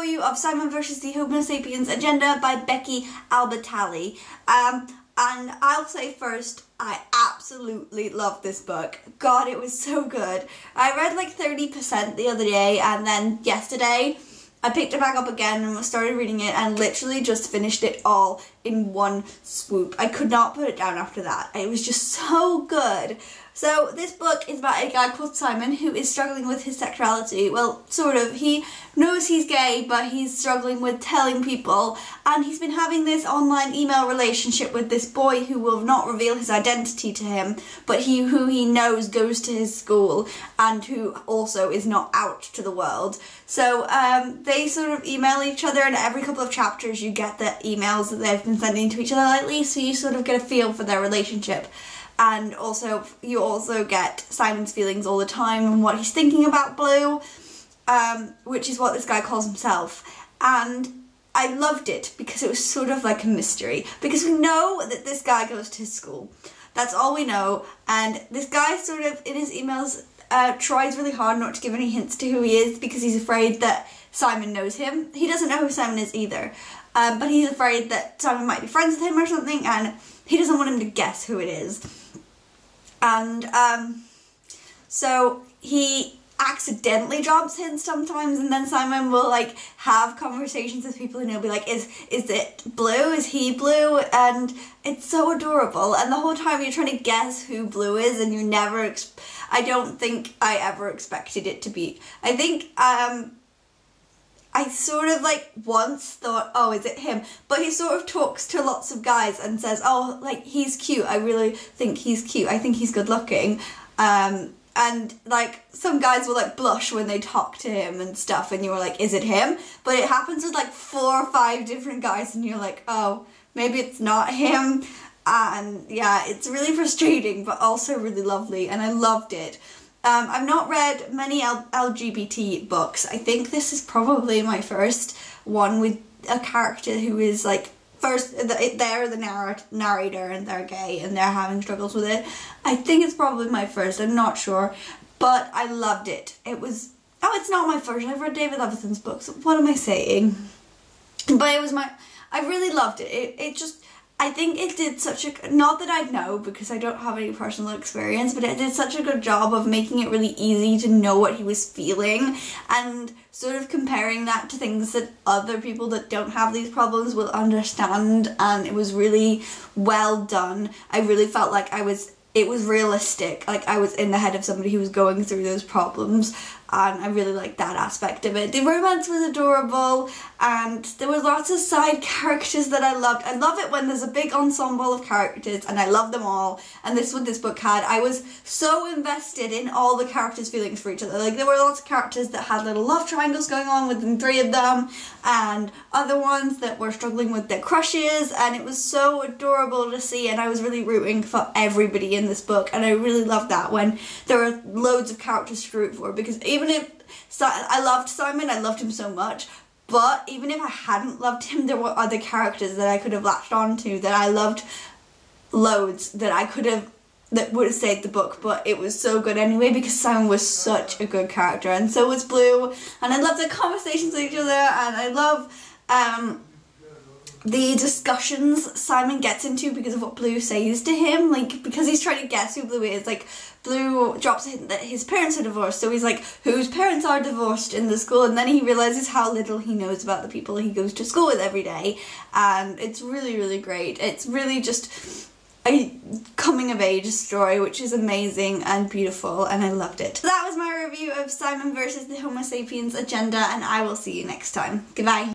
review of Simon vs. the Homo Sapiens Agenda by Becky Albertalli. And I'll say first, I absolutely love this book. God, it was so good. I read like 30% the other day, and then yesterday I picked it back up again and started reading it and literally just finished it all in one swoop. I could not put it down after that. It was just so good. So this book is about a guy called Simon who is struggling with his sexuality. Well, sort of. He knows he's gay, but he's struggling with telling people, and he's been having this online email relationship with this boy who will not reveal his identity to him, but who he knows goes to his school and who also is not out to the world. So they sort of email each other, and every couple of chapters you get the emails that they've been sending to each other lately, so you sort of get a feel for their relationship. And also, you also get Simon's feelings all the time and what he's thinking about Blue, which is what this guy calls himself. And I loved it because it was sort of like a mystery, because we know that this guy goes to his school. That's all we know. And this guy sort of, in his emails, tries really hard not to give any hints to who he is because he's afraid that Simon knows him. He doesn't know who Simon is either, but he's afraid that Simon might be friends with him or something, and he doesn't want him to guess who it is. And so he accidentally drops hints sometimes, and then Simon will like have conversations with people and he'll be like, is it Blue? Is he Blue? And it's so adorable, and the whole time you're trying to guess who Blue is, and you never I don't think I ever expected it to be. I think I sort of like once thought, oh, is it him? But he sort of talks to lots of guys and says, oh, like, he's cute. I really think he's cute. I think he's good looking. And like some guys will like blush when they talk to him and stuff, and you were like, is it him? But it happens with like 4 or 5 different guys, and you're like, oh, maybe it's not him. And yeah, it's really frustrating, but also really lovely, and I loved it. I've not read many LGBT books. I think this is probably my first one with a character who is like, they're the narrator and they're gay and they're having struggles with it. I think it's probably my first, I'm not sure, but I loved it. It was, oh, it's not my first, I've read David Levinson's books, what am I saying? But it was I really loved it. It just, I think it did such a, not that I know because I don't have any personal experience, but it did such a good job of making it really easy to know what he was feeling and sort of comparing that to things that other people that don't have these problems will understand, and it was really well done. I really felt like it was realistic, like I was in the head of somebody who was going through those problems, and I really liked that aspect of it. The romance was adorable, and there were lots of side characters that I loved. I love it when there's a big ensemble of characters, and I love them all, and this is what this book had. I was so invested in all the characters' feelings for each other. Like, there were lots of characters that had little love triangles going on within 3 of them, and other ones that were struggling with their crushes, and it was so adorable to see, and I was really rooting for everybody in this book, and I really loved that when there were loads of characters to root for, because even if I loved Simon, I loved him so much, but even if I hadn't loved him, there were other characters that I could have latched on to that I loved loads, that would have stayed the book, but it was so good anyway because Simon was such a good character, and so was Blue, and I love the conversations with each other, and I love the discussions Simon gets into because of what Blue says to him, like, because he's trying to guess who Blue is. Like, Blue drops a hint that his parents are divorced, so he's like, whose parents are divorced in the school, and then he realises how little he knows about the people he goes to school with every day, and it's really, really great. It's really just a coming of age story, which is amazing and beautiful, and I loved it. So that was my review of Simon vs. the Homo Sapiens Agenda, and I will see you next time. Goodbye.